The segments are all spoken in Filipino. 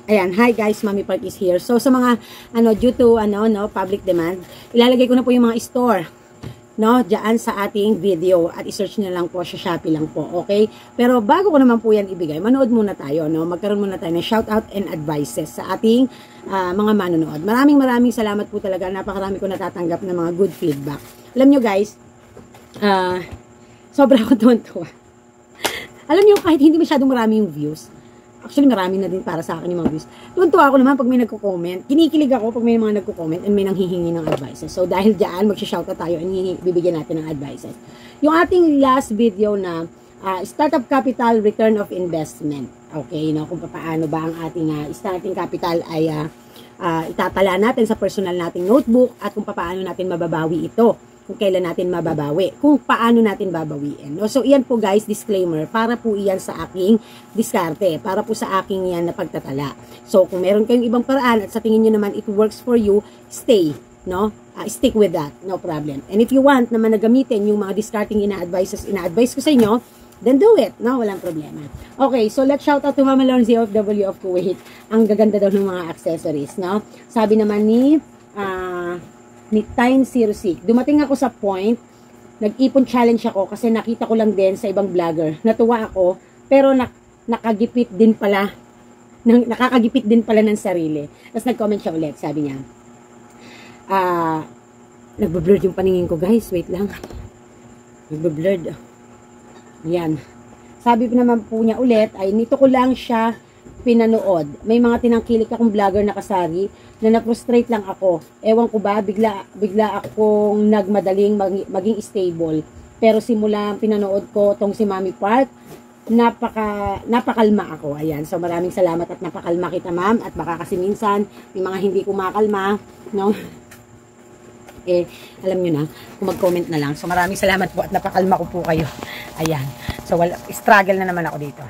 Ayan, hi guys, Mami Park is here. So sa mga due to public demand, ilalagay ko na po yung mga store diyan sa ating video at i-search na lang po sa Shopee lang po, okay? Pero bago ko naman po yan ibigay, manood muna tayo, magkaroon muna tayo ng shoutout and advices sa ating mga manonood. Maraming salamat po talaga. Napakarami ko natatanggap ng mga good feedback. Alam nyo guys, sobra ako tuwan-tuwa. Alam nyo, kahit hindi masyadong marami yung views, actually, marami na din para sa akin yung mga views. Tuwan-tuwa ako naman pag may nagko-comment. Kinikilig ako pag may mga nagko-comment and may nanghihingi ng advices. So, dahil dyan, magsha-shoutout tayo and bibigyan natin ng advices. Yung ating last video na Startup Capital Return of Investment. Okay, kung paano ba ang ating starting capital ay itatala natin sa personal nating notebook at kung paano natin mababawi ito. Kung kailan natin mababawi, kung paano natin babawiin. So, iyan po guys, disclaimer, para po iyan sa aking diskarte, para po sa aking yan na pagtatala. So, kung meron kayong ibang paraan at sa tingin nyo naman it works for you, stay, stick with that, no problem. And if you want naman na gamitin yung mga discarding ina-advise ko sa inyo, then do it, walang problema. Okay, so let's shout out to Mama Lonzi of W of Kuwait. Ang gaganda daw ng mga accessories, Sabi naman ni Time06. Dumating ako sa point, nag-ipon challenge ako kasi nakita ko lang din sa ibang vlogger. Natuwa ako, pero nakakagipit din pala ng sarili. Tapos nag-comment siya ulit, sabi niya, nagbe-blurred yung paningin ko guys, wait lang. Nagbe-blurred. Yan. Sabi naman po niya ulit, ay nito ko lang siya pinanood. May mga tinangkilik akong vlogger na kasari na na-frustrate lang ako. Ewan ko ba, bigla akong nagmadaling maging stable. Pero simula pinanood ko tong si Mami Park, napakalma ako. Ayan. So maraming salamat at napakalma kita ma'am. At baka kasi minsan, may mga hindi kumakalma, alam nyo na, kung mag-comment na lang. So maraming salamat po at napakalma ko po kayo. Ayan. So struggle na naman ako dito.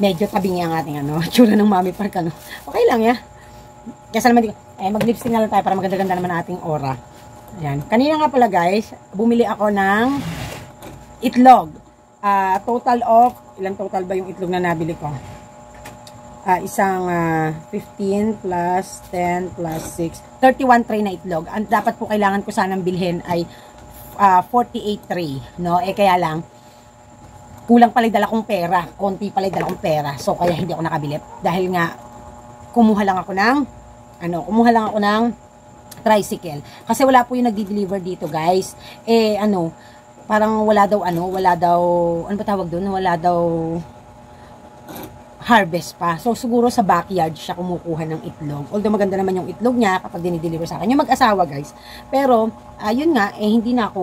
Medyo tabingi ang ating tsura ng Mami Park, Okay lang, Kaya naman, mag-lipstick na lang tayo para maganda-ganda naman ating aura. Ayan. Kanina nga pala guys, bumili ako ng itlog. Total of, ilang total ba yung itlog na nabili ko? Isang 15 plus 10 plus 6, 31 tray na itlog. Ang dapat po kailangan ko sanang bilhin ay 48 tray, kaya lang, kulang pala dala kong pera, konti pala dala kong pera. So kaya hindi ako nakabili dahil nga kumuha lang ako ng tricycle. Kasi wala po yung nagdi-deliver dito, guys. Parang wala daw ano ba tawag doon? Wala daw harvest pa. So siguro sa backyard siya kumukuha ng itlog. Although maganda naman yung itlog niya kapag dinideliver sa akin. Yung mag-asawa, guys. Pero ayun nga, hindi na ako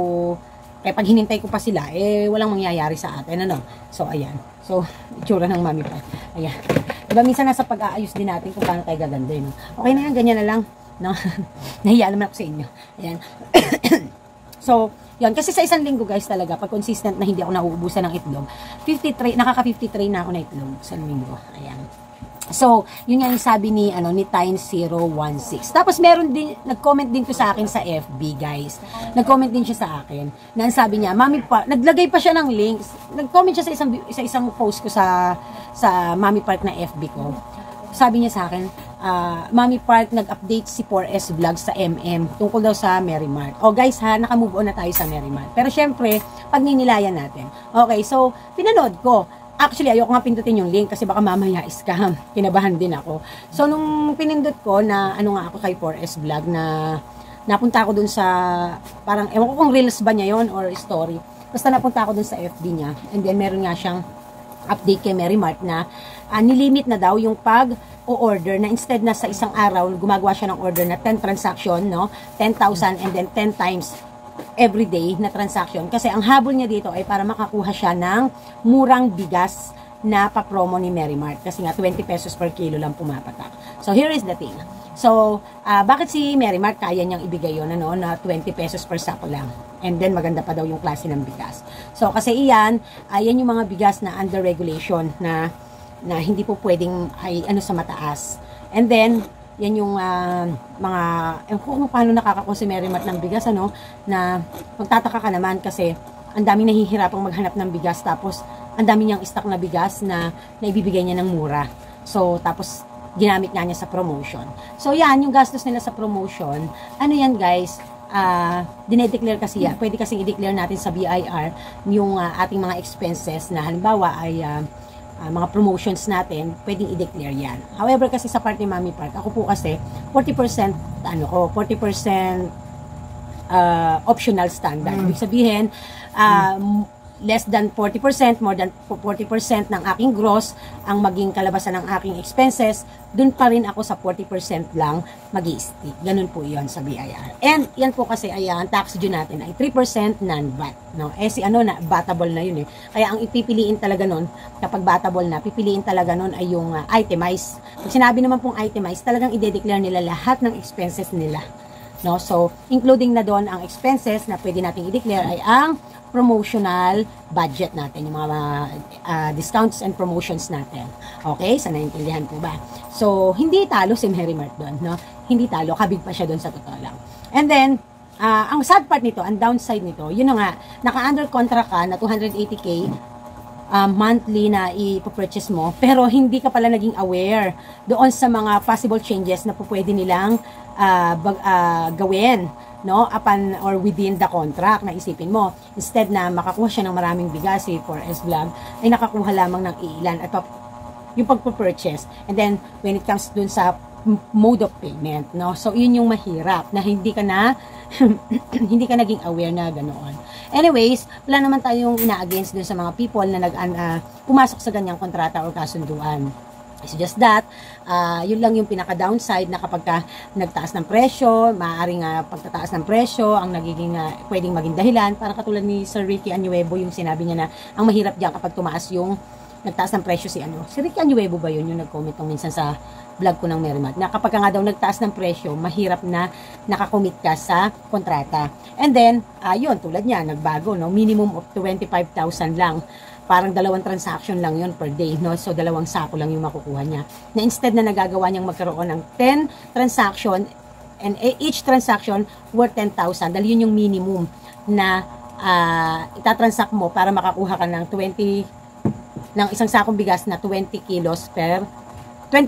pag hinintay ko pa sila, walang mangyayari sa atin, So, ayan. So, itsura ng Mami Park. Ayan. Diba, minsan nasa pag-aayos din natin kung paano tayo gaganda, Okay na yan, ganyan na lang, Nahiya naman ako sa inyo. Ayan. So, yan. Kasi sa isang linggo, guys, talaga, pag consistent na hindi ako nauubusan ng itlog, nakaka-53 na ako na itlog sa linggo. Ayan. So, yun nga yung sabi ni Time016. Tapos meron din, nag-comment din to sa akin sa FB, guys. Nag-comment din siya sa akin. Na sabi niya, Mami Park, naglagay pa siya ng links. Nag-comment siya sa isang post ko sa Mami Park na FB ko. Sabi niya sa akin, Mami Park, nag-update si 4S Vlog sa tungkol daw sa Merrimart. Guys naka-move on na tayo sa Merrimart. Pero syempre, pagninilayan natin. Okay, so, pinanood ko. Actually, ayoko nga pindutin yung link kasi baka mamaya scam. Kinabahan din ako. So, nung pinindot ko na ako kay 4S Vlog na napunta ako dun sa, parang, ewan ko kung reels ba niya yon or story. Basta napunta ako dun sa FB niya. And then, meron nga siyang update kay Merrimart na nilimit na daw yung pag-o-order na instead na sa isang araw, gumagawa siya ng order na 10 transaction, 10,000 and then 10 times everyday na transaction. Kasi ang habol niya dito ay para makakuha siya ng murang bigas na pa-promo ni Merrimart. Kasi nga 20 pesos per kilo lang pumapatak. So here is the thing. So, bakit si Merrimart kaya niyang ibigay yun na 20 pesos per sako lang? And then maganda pa daw yung klase ng bigas. So kasi ayan yung mga bigas na under regulation na hindi po pwedeng ay sa mataas. And then yan yung mga, kung paano nakakakuha si Merrimart ng bigas, na magtataka ka naman kasi ang dami nahihirapang maghanap ng bigas, tapos ang dami niyang stock na bigas na ibibigay niya ng mura. So, tapos ginamit nga niya sa promotion. So yan, yung gastos nila sa promotion, ano yan guys, dinedeclare kasi yan. Pwede kasing i-declare natin sa BIR yung ating mga expenses na halimbawa ay mga promotions natin, pwedeng i-declare yan. However, kasi sa part ni Mami Park, ako po kasi 40% optional standard. Ibig sabihin, less than 40%, more than 40% ng aking gross ang maging kalabasan ng aking expenses, dun pa rin ako sa 40% lang mag-i-stick. Ganun po yon sa BIR. And yan po kasi ay ang tax due natin ay 3% non-VAT. No? Si batable na yun eh. Kaya ang ipipiliin talaga nun, kapag batable na, pipiliin talaga nun ay yung itemized. Pag sinabi naman pong itemized, talagang i-declare nila lahat ng expenses nila. No? So, including na doon ang expenses na pwede natin i-declare ay ang promotional budget natin, yung mga discounts and promotions natin. Okay? Sa naintindihan po ba? So, hindi talo si Mary Mart doon, no? Hindi talo, kabig pa siya doon sa totoo lang. And then, ang sad part nito, ang downside nito, yun nga, naka-under contract ka na 280K monthly na i-purchase mo, pero hindi ka pala naging aware doon sa mga possible changes na pwede nilang gawin, no, upon or within the contract na isipin mo. Instead na makakuha siya ng maraming bigas for S-Vlog, ay nakakuha lamang ng ilan at yung pagpupurchase. And then, when it comes dun sa mode of payment, no, so yun yung mahirap na hindi ka na hindi ka naging aware na ganoon. Anyways, wala naman tayong ina-against dun sa mga people na pumasok sa ganyang kontrata or kasunduan. It's just that, yun lang yung pinaka-downside na kapag nagtaas ng presyo, maaaring pagtataas ng presyo, ang nagiging, pwedeng maging dahilan, parang katulad ni Sir Ricky Añuevo, yung sinabi niya na ang mahirap diyan kapag tumaas yung nagtaas ng presyo si Ricky Añuevo ba yun, yung nag-comment nung minsan sa vlog ko ng Merrimat, na kapag nga daw nagtaas ng presyo, mahirap na nakakommit ka sa kontrata. And then, yun, tulad niya, nagbago, no? Minimum of 25,000 lang. Parang 2 transaction lang yun per day, no? So, 2 sako lang yung makukuha niya. Na instead na nagagawa niyang magkaroon ng 10 transaction, and each transaction worth 10,000, dahil yun yung minimum na itatransact mo para makakuha ka ng isang sakong bigas na 20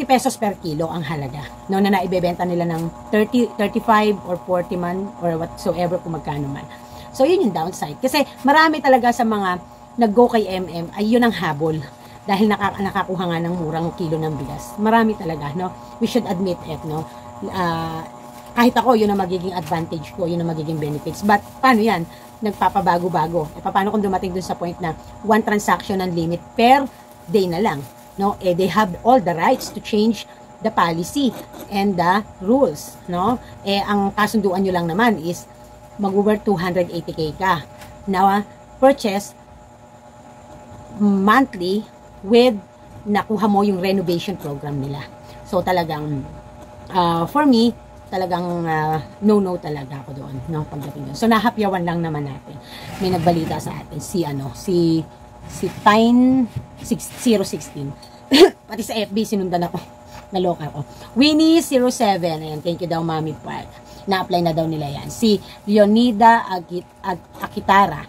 pesos per kilo ang halaga. No, na naibebenta nila ng 30, 35 or 40 man or whatsoever kung magkano man. So, yun yung downside. Kasi marami talaga sa mga nag-go kay MM, ay yun ang habol. Dahil nakakuha nga ng murang kilo ng bigas. Marami talaga, no? We should admit it, no? Kahit ako, yun ang magiging advantage ko, yun ang magiging benefits. But, paano yan? Nagpapabago-bago. Paano kung dumating dun sa point na 1 transaction ang limit per day na lang? No? They have all the rights to change the policy and the rules, no? Ang kasunduan nyo lang naman is mag-worth 280K ka. Now, purchase monthly with nakuha mo yung renovation program nila. So, talagang for me, talagang no talaga ako doon, no, pagdating doon. So, nahapyawan lang naman natin. May nagbalita sa atin, si Tyne 016. Pati sa FB, sinundan ako. Naloka ako. Winnie07, ayan, thank you daw, Mami Park. Na-apply na daw nila yan. Si Leonida Akitara.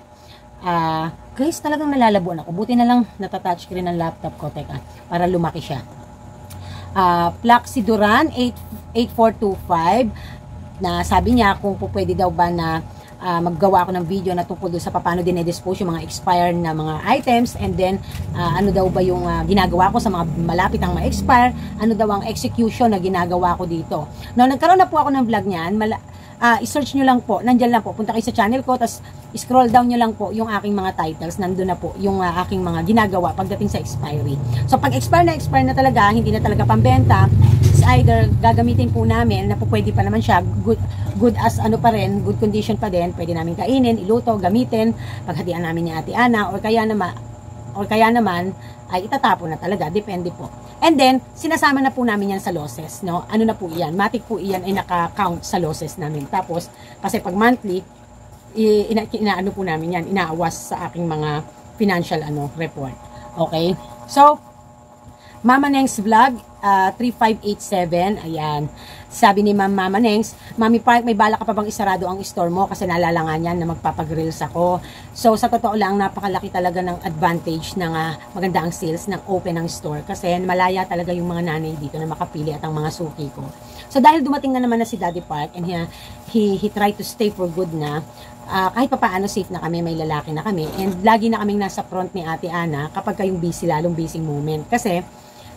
Guys, talagang nalalabuan ako. Buti na lang natatouch screen ng laptop ko. Teka, para lumaki siya. Plaxi Duran 8425 na sabi niya kung pwede daw ba na maggawa ako ng video na tungkol doon sa paano dinedispose yung mga expired na mga items, and then ano daw ba yung ginagawa ko sa mga malapit ang ma-expire, ano daw ang execution na ginagawa ko dito. No, nagkaroon na po ako ng vlog niyan. I-search nyo lang po, nandyan lang po, punta kayo sa channel ko, tapos scroll down nyo lang po yung aking mga titles, nandun na po yung aking mga ginagawa pagdating sa expiry. So, pag expire na talaga, hindi na talaga pambenta, is either gagamitin po namin, na po pwede pa naman siya, good as ano pa rin, good condition pa din, pwede namin kainin, iluto, gamitin, paghatian namin ni Ate Ana, or kaya naman, ay itatapon na talaga, depende po. And then, sinasama na po namin yan sa losses, no? Ano na po iyan? Matik po iyan ay naka-count sa losses namin. Tapos, kasi pag monthly, inaano po namin yan, inaawas sa aking mga financial report. Okay? So, Mama Neng's Vlog, 3587. Ayan. Sabi ni Mama Nengs, Mami Park, may bala ka pa bang isarado ang store mo? Kasi naalala nga niyan na magpapagrills ako. So, sa totoo lang, napakalaki talaga ng advantage ng maganda ang sales ng open ng store. Kasi malaya talaga yung mga nanay dito na makapili at ang mga suki ko. So, dahil dumating na naman na si Daddy Park and he tried to stay for good na, kahit pa paano safe na kami, may lalaki na kami. And lagi na kaming nasa front ni Ate Ana kapag kayong busy, lalong busy moment. Kasi,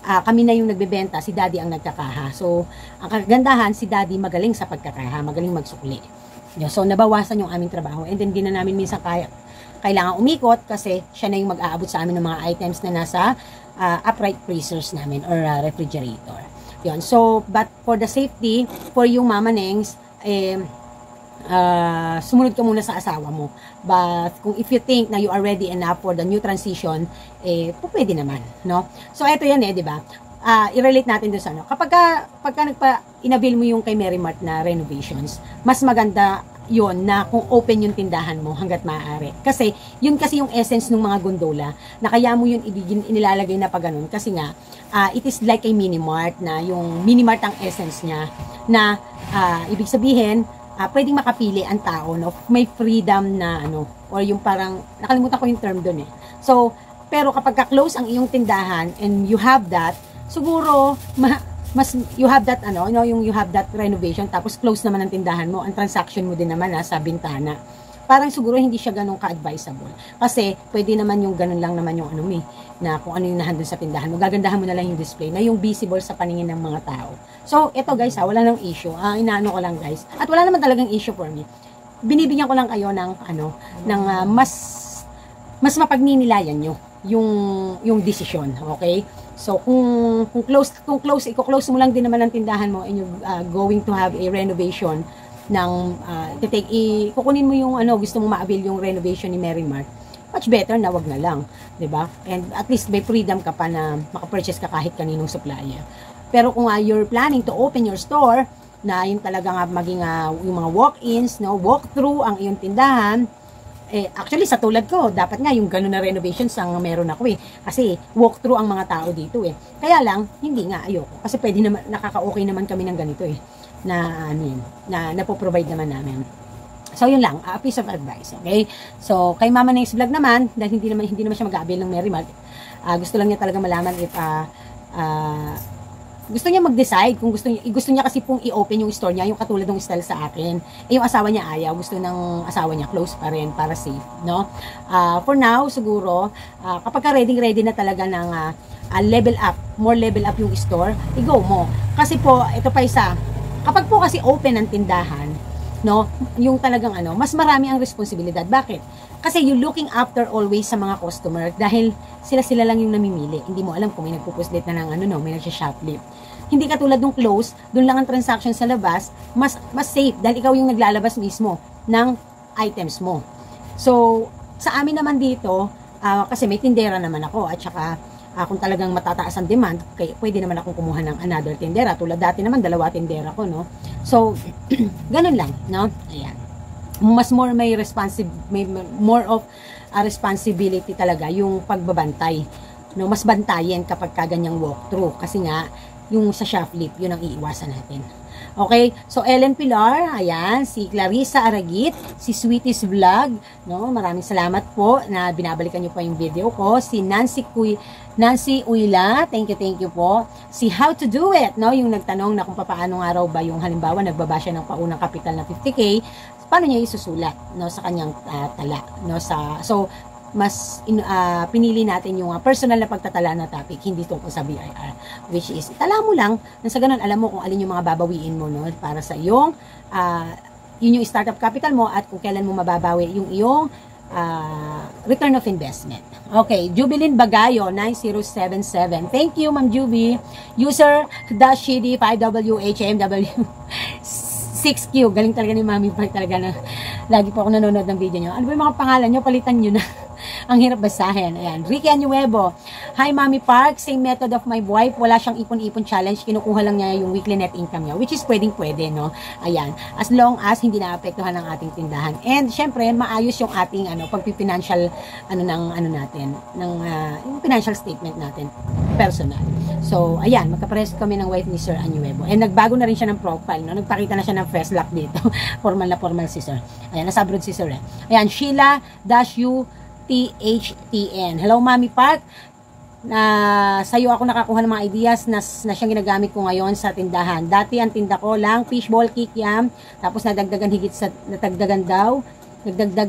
kami na yung nagbebenta, si Daddy ang nagkakaha. So, ang kagandahan, si Daddy magaling sa pagkakaha, magaling magsukli. So, nabawasan yung aming trabaho. And then, di na namin minsan kailangan umikot kasi siya na yung mag-aabot sa amin ng mga items na nasa upright freezers namin or refrigerator. Yun. So, but for the safety, for yung Mama Nengs, sumunod ka muna sa asawa mo. But kung if you think na you are ready enough for the new transition, pwede naman, no? So ito yan di ba? I-relate natin doon sa ano. Pagka inabil mo yung kay Mary Mart na renovations, mas maganda yun na kung open yung tindahan mo hanggat maaari. Kasi yun kasi yung essence ng mga gondola na kaya mo yun inilalagay na pag ganun. Kasi nga, it is like a mini mart na yung mini mart ang essence niya na ibig sabihin, pwedeng makapili ang tao, no? May freedom na, or yung parang, nakalimutan ko yung term doon So, pero kapag ka-close ang iyong tindahan and you have that, siguro, you have that, you have that renovation, tapos close naman ang tindahan mo, ang transaction mo din naman, sa bintana. Parang siguro hindi siya ganun ka-advisable. Kasi, pwede naman yung ganun lang naman yung na kung ano yung nahandun sa tindahan mo. Gagandahan mo na lang yung display na yung visible sa paningin ng mga tao. So, eto guys wala nang issue. Inaano ko lang guys. At wala naman talagang issue for me. Binibigyan ko lang kayo ng, mas mapagninilayan nyo yung decision. Okay? So, kung i-close mo lang din naman ang tindahan mo and you're going to have a renovation ng kukunin mo yung gusto mo ma-avail yung renovation ni Mary Mart, much better na wag na lang, 'di ba? And at least may freedom ka pa na maka-purchase ka kahit kaninong supplier. Pero kung you're planning to open your store na yung talaga nga maging yung mga walk-ins, walk-through ang iyong tindahan, actually sa tulad ko, dapat nga yung ganun na renovations ang meron ako kasi walk-through ang mga tao dito Kaya lang, hindi nga ayoko kasi pwede naman nakaka-okay naman kami ng ganito na napoprovide naman namin. So, yun lang, a piece of advice, okay? So, kay Mama Nengs Vlog naman, dahil hindi naman siya mag-aabil ng Mary Mart, gusto lang niya talaga malaman if gusto niya mag-decide kung gusto niya kasi pong i-open yung store niya, yung katulad ng style sa akin. Yung asawa niya ayaw, gusto ng asawa niya close pa rin para safe, no? For now, siguro, kapag ready na talaga ng more level up yung store, i-go mo. Kasi po, ito pa isa, kapag po kasi open ang tindahan, yung talagang mas marami ang responsibilidad. Bakit? Kasi you looking after always sa mga customer dahil sila lang yung namimili. Hindi mo alam kung may nagpupuslit na ng may nagsha-shoplift. Hindi katulad ng close, doon lang ang transaction sa labas, mas safe dahil ikaw yung naglalabas mismo ng items mo. So, sa amin naman dito, kasi may tindera naman ako at saka kung talagang matataas ang demand, pwede naman akong kumuha ng another tindera. Tulad dati naman, 2 tindera ko, So, ganun lang, Ayan. Mas more may more of a responsibility talaga yung pagbabantay. Mas bantayan kapag kaganyang walkthrough. Kasi nga, yung sa shoplift, yun ang iiwasan natin. Okay, so Ellen Pilar, ayan, si Clarissa Aragit, si Sweeties Vlog, maraming salamat po na binabalikan niyo po yung video ko. Si Nancy Uila, thank you po. Si How to Do It, yung nagtanong na kung paano nga raw ba yung halimbawa nagbaba siya ng paunang kapital na 50K, paano niya isusulat sa kanyang tala, so mas pinili natin yung personal na pagtatala na topic, hindi tungkol sa BIR, which is tala mo lang, nang sa ganun alam mo kung alin yung mga babawiin mo para sa iyong yun yung startup capital mo at kung kailan mo mababawi yung iyong return of investment. Okay, Jubilin Bagayo 9077. Thank you, Ma'am Juby. User -CD 5WHMW 6Q. Galing talaga ni Mami Park talaga na lagi po ako nanonood ng video nyo. Ano ba yung mga pangalan nyo? Palitan nyo na. Ang hirap basahin. Ayan. Ricky Anuevo. Hi, Mommy Park. Same method of my wife. Wala siyang ipon-ipon challenge. Kinukuha lang niya yung weekly net income niya, which is pwedeng-pwede, no? Ayan. As long as hindi naapektuhan ng ating tindahan. And, syempre, maayos yung ating, pagpipinancial, natin, yung financial statement natin, personal. So, ayan, magkapares kami ng wife ni Sir Anuevo. And nagbago na rin siya ng profile, no? Nagpakita na siya ng face lock dito. Formal na formal si Sir. Ayan, nasa abroad si Sir, eh. Ayan, Sheila-UTHTN. Hello, Mommy Park. Sa'yo ako nakakuha ng mga ideas na siyang ginagamit ko ngayon sa tindahan. Dati ang tinda ko lang, fishball, kikiam, tapos nadagdagan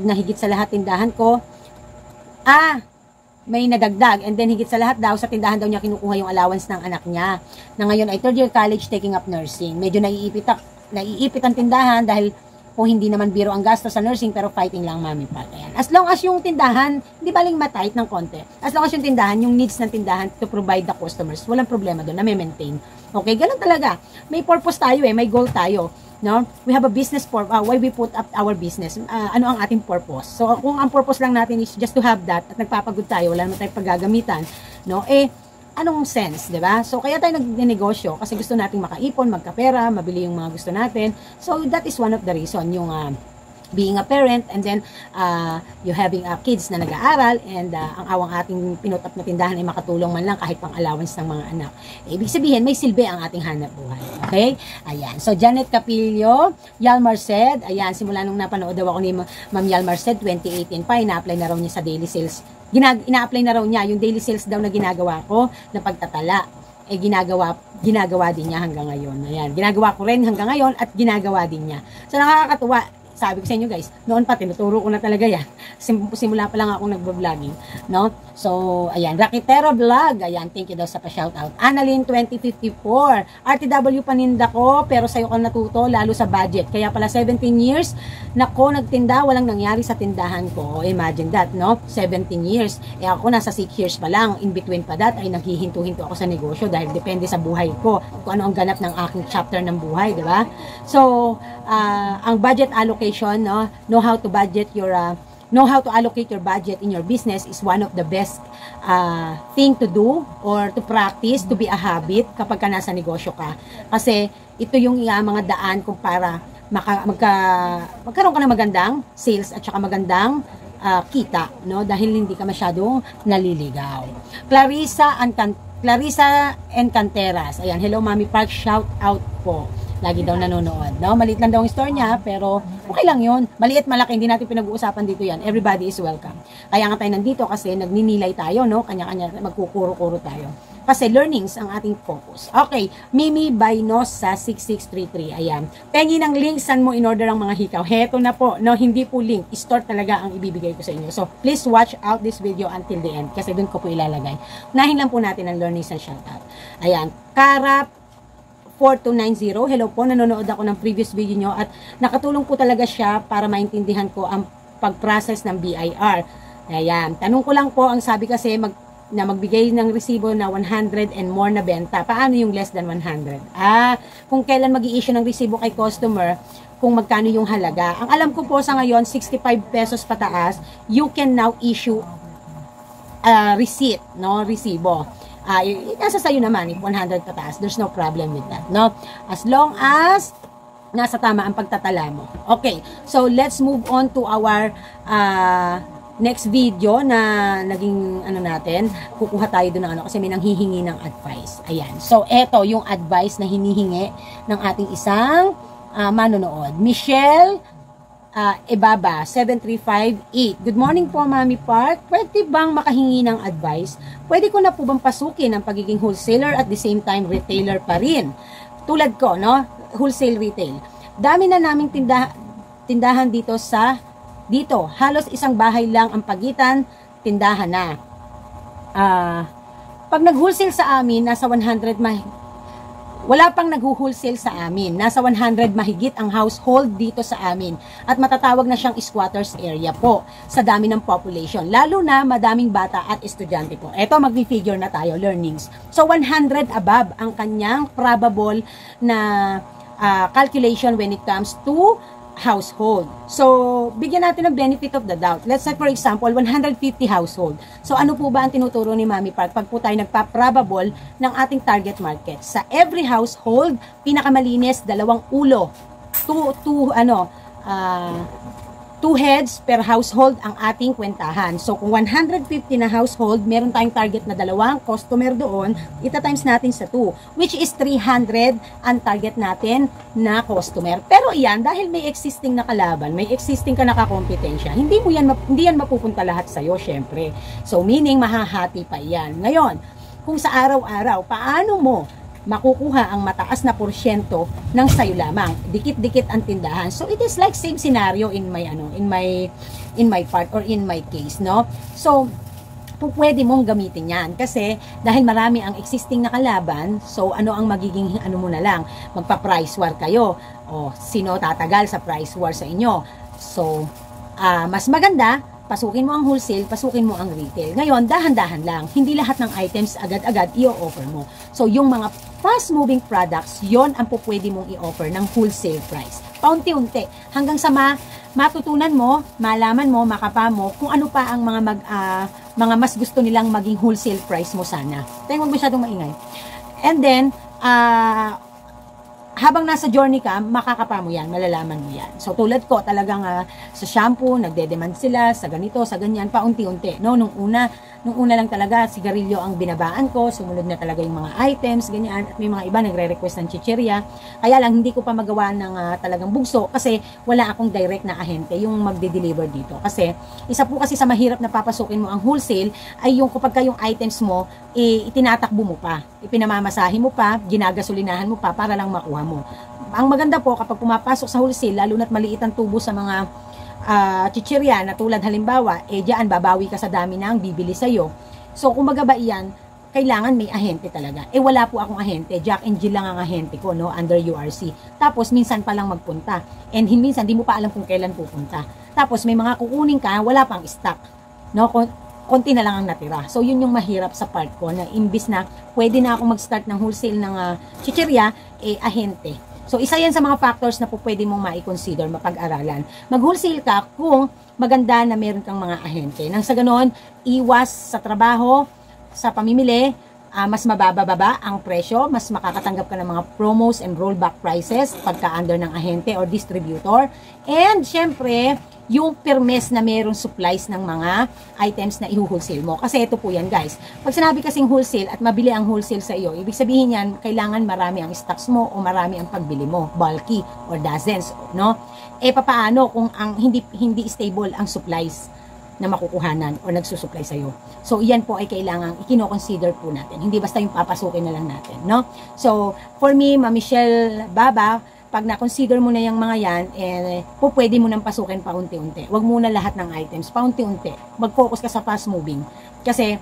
na higit sa lahat tindahan ko. May nadagdag, and then higit sa lahat daw, sa tindahan daw niya kinukuha yung allowance ng anak niya, na ngayon ay third year college taking up nursing. Medyo naiipit ang tindahan dahil kung hindi naman biro ang gasto sa nursing, pero fighting lang, Mommy Park. Ayan. As long as yung tindahan, hindi baling matight ng konti. As long as yung tindahan, yung needs ng tindahan to provide the customers, walang problema doon, na-maintain. Okay, ganun talaga. May purpose tayo may goal tayo. No? We have a business for why we put up our business. Ano ang ating purpose? So, kung ang purpose lang natin is just to have that at nagpapagod tayo, wala naman tayong paggagamitan, no? Anong sense, 'di ba? So, kaya tayo nagnegosyo kasi gusto nating makaipon, magkapera, mabili yung mga gusto natin. So, that is one of the reason yung being a parent, and then you having kids na nag-aaral, and ang awang ating pinutap na tindahan ay makatulong man lang kahit pang allowance ng mga anak. Ibig sabihin, may silbi ang ating hanap buhay. Okay? Ayan. So, Janet Capillo, Yalmar said, ayan, simula nung napanood daw ako ni Ma'am Yalmar said, 2018 pa, ina-apply na raw niya sa daily sales. Ina-apply na raw niya yung daily sales daw na ginagawa ko na pagtatala. Ginagawa din niya hanggang ngayon. Ayan. Ginagawa ko rin hanggang ngayon at ginagawa din niya. So, nakakatuwa. Sabi ko sa inyo guys, noon pa tinuturo ko na talaga yan. Simula pa lang ako nagbo-vlogging, no? So, ayan, Rakitero Vlog, ayan, thank you daw sa pa-shoutout. Annalyn 2054, RTW paninda ko, pero sa'yo ka natuto, lalo sa budget. Kaya pala 17 years, nako, nagtinda, walang nangyari sa tindahan ko. Imagine that, no? 17 years. Ako nasa 6 years pa lang, in between pa that, ay naghihinto-hinto ako sa negosyo dahil depende sa buhay ko, kung ano ang ganap ng aking chapter ng buhay, di ba? So, ang budget allocation, no? Know how to allocate your budget in your business is one of the best thing to do or to practice, to be a habit kapag ka nasa negosyo ka. Kasi ito yung mga daan kung para magkaroon ka ng magandang sales at saka magandang kita, no? Dahil hindi ka masyadong naliligaw. Clarissa Encanteras. Ayan, hello Mommy Park, shout out po. Lagi daw nanonood, no? Maliit lang daw ang store niya, pero okay lang yun. Maliit, malaki, hindi natin pinag-uusapan dito yan. Everybody is welcome. Kaya nga tayo nandito kasi nagninilay tayo, no? Kanya-kanya, magkukuro-kuro tayo. Kasi learnings ang ating focus. Okay, Mimi Bainos sa 6633. Ayan. Pengi ng link, saan mo in-order ang mga hikaw. Heto na po, no? Hindi po link. Store talaga ang ibibigay ko sa inyo. So, please watch out this video until the end kasi doon ko po ilalagay. Unahin lang po natin ang learnings and shoutout. Ayan. Karap 4290. Hello po, nanonood ako ng previous video nyo at nakatulong po talaga siya para maintindihan ko ang pag-process ng BIR. Ayan, tanong ko lang po, ang sabi kasi magbigay ng resibo na 100 and more na benta. Paano yung less than 100? Kung kailan mag-i-issue ng resibo kay customer, kung magkano yung halaga. Ang alam ko po sa ngayon, 65 pesos pataas, you can now issue receipt, no? Resibo. Nasa sayo naman, if 100 pataas, there's no problem with that, no? As long as nasa tama ang pagtatala mo. Okay, so let's move on to our next video na naging natin, kukuha tayo doon ng kasi may nanghihingi ng advice. Ayan. So, eto yung advice na hinihingi ng ating isang manonood. Michelle Ebaba, 7358. Good morning po, Mommy Park. Pwede bang makahingi ng advice? Pwede ko na po bang pasukin ang pagiging wholesaler at the same time retailer pa rin? Tulad ko, no? Wholesale retail. Dami na naming tindahan dito halos isang bahay lang ang pagitan, tindahan na. Pag nag-wholesale sa amin, nasa 100 wala pang nag-wholesale sa amin. Nasa 100 mahigit ang household dito sa amin. At matatawag na siyang squatters area po sa dami ng population. Lalo na madaming bata at estudyante po. Eto, mag-figure na tayo, learnings. So, 100 above ang kanyang probable na calculation when it comes to household. So, bigyan natin ng benefit of the doubt. Let's say, for example, 150 household. So, ano po ba ang tinuturo ni Mami Park pag po tayo nagpa-probable ng ating target market? Sa every household, pinakamalinis, 2 ulo. Two heads per household ang ating kwentahan. So, kung 150 na household, meron tayong target na 2 customer doon, ita-times natin sa 2, which is 300 ang target natin na customer. Pero iyan, dahil may existing na kalaban, may existing ka nakakompetensya, hindi yan mapupunta lahat sa'yo, syempre. So, meaning, mahahati pa iyan. Ngayon, kung sa araw-araw, paano mo makukuha ang mataas na porsyento ng sayo lamang? Dikit-dikit ang tindahan. So it is like same scenario in my part or in my case, no? So pwede mong gamitin 'yan kasi dahil marami ang existing na kalaban, so ano ang magiging mo na lang, magpa-price war kayo. O sino tatagal sa price war sa inyo? So mas maganda pasukin mo ang wholesale, pasukin mo ang retail. Ngayon, dahan-dahan lang. Hindi lahat ng items agad-agad i-offer mo. So, yung mga fast-moving products, yon ang pwede mong i-offer ng wholesale price. Paunti-unti. Hanggang sa matutunan mo, malaman mo, makapa mo, kung ano pa ang mga mas gusto nilang maging wholesale price mo sana. Tayo huwag masyadong maingay. And then, habang nasa journey ka, makakapa mo yan, malalaman mo yan. So, tulad ko, talagang sa shampoo, nagde-demand sila, sa ganito, sa ganyan, paunti-unti. No? Nung una lang talaga, sigarilyo ang binabaan ko, sumunod na talaga yung mga items, ganyan, at may mga iba nagre-request ng chichirya. Kaya lang, hindi ko pa magawa ng talagang bugso, kasi wala akong direct na ahente, yung magde-deliver dito. Kasi, isa po kasi sa mahirap na papasukin mo ang wholesale, ay yung kapag yung items mo, itinatakbo mo pa, ipinamamasahe mo pa, ginagasolinahan mo pa, para lang makuha mo. Ang maganda po kapag pumapasok sa wholesale, lalo na't maliit ang tubo sa mga chichirya na tulad halimbawa, diyan babawi ka sa dami na ang bibili sa'yo. So, kumbaga ba iyan, kailangan may ahente talaga. Wala po akong ahente. Jack and Jill lang ang ahente ko, no, under URC. Tapos, minsan pa lang magpunta. And minsan, di mo pa alam kung kailan pupunta. Tapos, may mga kukunin ka, wala pang stock. No, konti na lang ang natira. So, yun yung mahirap sa part ko na imbis na pwede na ako mag-start ng wholesale ng chichirya, ahente. So, isa yan sa mga factors na po pwede mong ma-consider, mapag-aralan. Mag-wholesale ka kung maganda na meron kang mga ahente. Nang sa ganon, iwas sa trabaho, sa pamimili, mas mababa ang presyo, mas makakatanggap ka ng mga promos and rollback prices pagka under ng ahente or distributor. And, syempre, yung permes na meron supplies ng mga items na i-wholesale mo. Kasi ito po yan, guys. Pag sinabi kasing wholesale at mabili ang wholesale sa iyo, ibig sabihin yan, kailangan marami ang stocks mo o marami ang pagbili mo, bulky or dozens, no? Papaano kung hindi stable ang supplies na makukuhanan o nagsusupply sa iyo? So, iyan po ay kailangan i-consider po natin. Hindi basta yung papasukin na lang natin, no? So, for me, Ma Michelle Baba, pag na-consider mo na yung mga yan, pwede mo nang pasukin paunti-unti. Huwag muna lahat ng items, paunti-unti. Mag-focus ka sa fast moving. Kasi,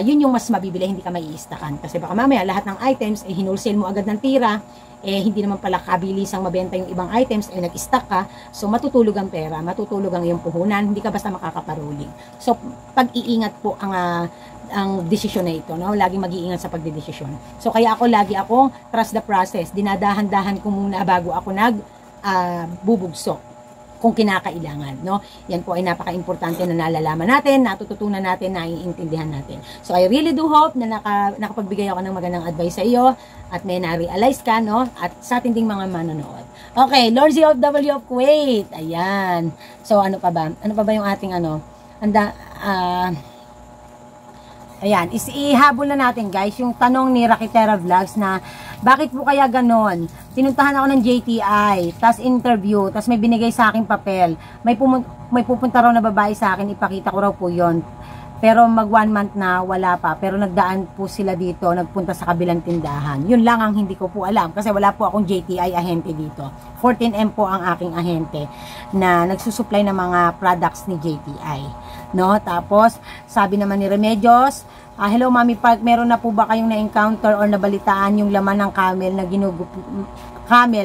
yun yung mas mabibili, hindi ka mai-stackan. Kasi baka mamaya, lahat ng items, hinulsale mo agad ng tira, hindi naman pala kabilisang mabenta yung ibang items, nag-stack ka, so matutulog ang pera, matutulog ang iyong puhunan, hindi ka basta makakaparuling. So, pag-iingat po ang desisyon na ito, no? Laging mag-iingat sa pagdedesisyon. So, kaya lagi akong trust the process. Dinadahan-dahan ko muna bago ako bubugso kung kinakailangan, no? Yan po ay napaka-importante na nalalaman natin, natututunan natin, naiintindihan natin. So, I really do hope na nakapagbigay ako ng magandang advice sa iyo at may na-realize ka, no? At sa ating ding mga manonood. Okay, Lord ZFW of Kuwait. Ayan. So, ano pa ba? Ano pa ba yung ating ayan, ihabol na natin guys, yung tanong ni Rakitera Vlogs na, bakit po kaya ganon? Tinuntahan ako ng JTI, tas interview, tas may binigay sa akin papel. May pupunta raw na babae sa akin, ipakita ko raw po yon. Pero mag 1 month na, wala pa. Pero nagdaan po sila dito, nagpunta sa kabilang tindahan. Yun lang ang hindi ko po alam, kasi wala po akong JTI ahente dito. 14M po ang aking ahente na nagsusupply ng mga products ni JTI. No? Tapos, sabi naman ni Remedios, hello Mami Park, meron na po ba kayong na-encounter or nabalitaan yung laman ng camel na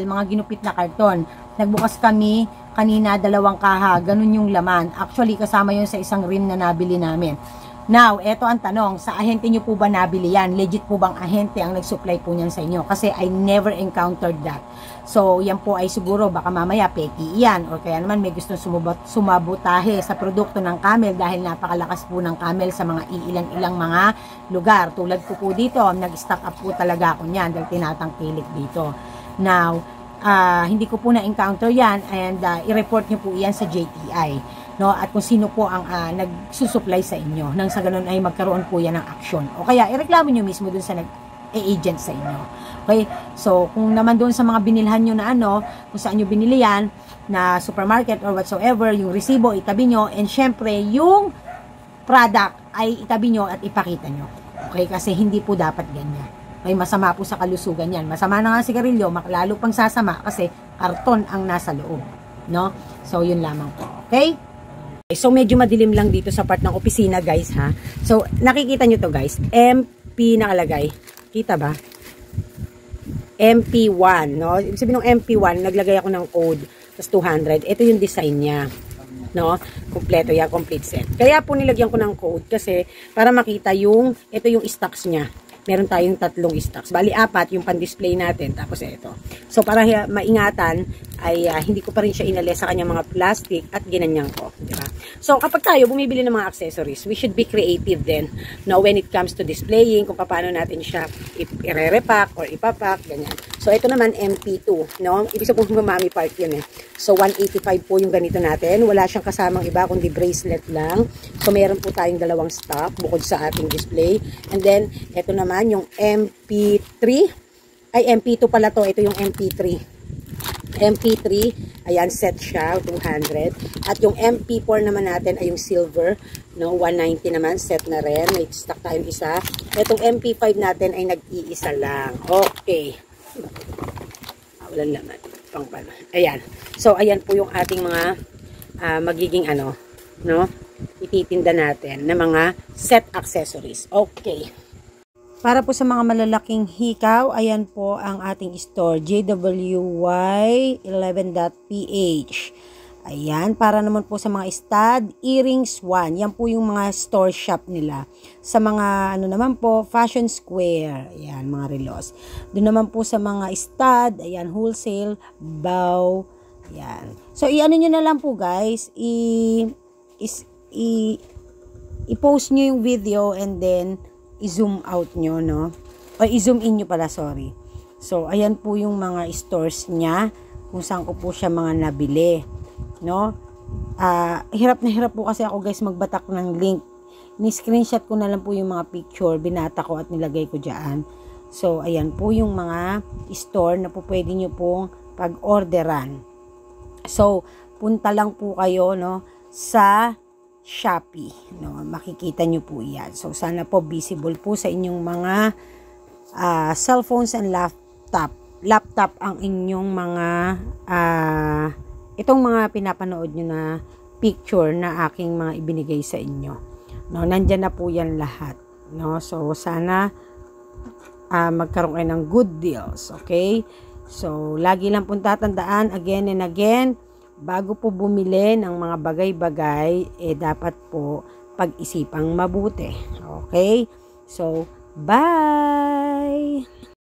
mga ginupit na karton? Nagbukas kami kanina, 2 kaha, ganun yung laman. Actually, kasama yun sa isang rim na nabili namin. Now, eto ang tanong, sa ahente nyo po ba nabili yan? Legit po bang ahente ang nag-supply po niyan sa inyo? Kasi I never encountered that. So, yan po ay siguro baka mamaya peki yan or kaya naman may gusto sumabotahe sa produkto ng Camel dahil napakalakas po ng Camel sa mga iilang-ilang mga lugar. Tulad ko po dito, nag-stock up po talaga ako niyan dahil tinatangkilik dito. Now, hindi ko po na-encounter yan and i-report nyo po yan sa JTI. No, at kung sino po ang nagsusupply sa inyo nang sa ganun ay magkaroon po yan ng action o kaya ireklamo nyo mismo dun sa nag-agent sa inyo. Okay, so kung naman doon sa mga binilhan nyo na kung saan nyo binili yan na supermarket or whatsoever, yung resibo itabi nyo and syempre yung product ay itabi nyo at ipakita nyo. Okay, kasi hindi po dapat ganyan. Okay, masama po sa kalusugan yan. Masama na nga sigarilyo, lalo pang sasama kasi karton ang nasa loob, no? So yun lamang po. Okay? So, medyo madilim lang dito sa part ng opisina, guys, ha? So, nakikita nyo to, guys. MP nakalagay. Kita ba? MP1, no? Ibig sabihin ng MP1, naglagay ako ng code, tas 200. Ito yung design niya, no? Kompleto yan, complete set. Kaya po nilagyan ko ng code kasi para makita ito yung stocks niya. Meron tayong 3 stocks. Bali, 4 yung pan-display natin. Tapos ito. So, para maingatan, ay hindi ko pa rin siya inalis sa kanyang mga plastic at ginanyan ko. Diba? So, kapag tayo bumibili ng mga accessories, we should be creative din. No, when it comes to displaying, kung paano natin siya i-repack or ipapack, ganyan. So, ito naman MP2. No? Ibig sabihin mami part yun eh. So, 185 po yung ganito natin. Wala siyang kasamang iba, kundi bracelet lang. So, meron po tayong 2 stock bukod sa ating display. And then, ito naman yung MP3. Ay, MP2 pala to. Ito yung MP3. MP3, ayan, set siya, 200. At yung MP4 naman natin ay yung silver, no, 190 naman, set na rin. May stock tayong isa. Itong MP5 natin ay nag-iisa lang. Okay. Walang laman. Pangpano. Ayan. So, ayan po yung ating mga magiging no, ititinda natin na mga set accessories. Okay. Para po sa mga malalaking hikaw, ayan po ang ating store, jwy11.ph. Ayan, para naman po sa mga stud, earrings 1. Yan po yung mga store shop nila. Sa mga, naman po, Fashion Square. Ayan, mga relos. Doon naman po sa mga stud, ayan, wholesale, bow. Ayan. So, i-ano nyo na lang po, guys. I-post nyo yung video and then i-zoom out nyo, no? O i-zoom in nyo pala, sorry. So, ayan po yung mga stores niya, kung saan ko po siya mga nabili, no? Hirap na hirap po kasi ako, guys, magbatak ng link. Ni-screenshot ko na lang po yung mga picture, binata ko at nilagay ko dyan. So, ayan po yung mga store na po pwede nyo pong pag-orderan. So, punta lang po kayo, no, sa Shopee, no, makikita nyo po yan. So, sana po visible po sa inyong mga cellphones and laptop ang inyong mga itong mga pinapanood nyo na picture na aking mga ibinigay sa inyo, no, nandyan na po yan lahat, no. So, sana magkaroon kayo ng good deals, okay? So, lagi lang pong tatandaan again and again, bago po bumili ng mga bagay-bagay, dapat po pag-isipang mabuti. Okay? So, bye!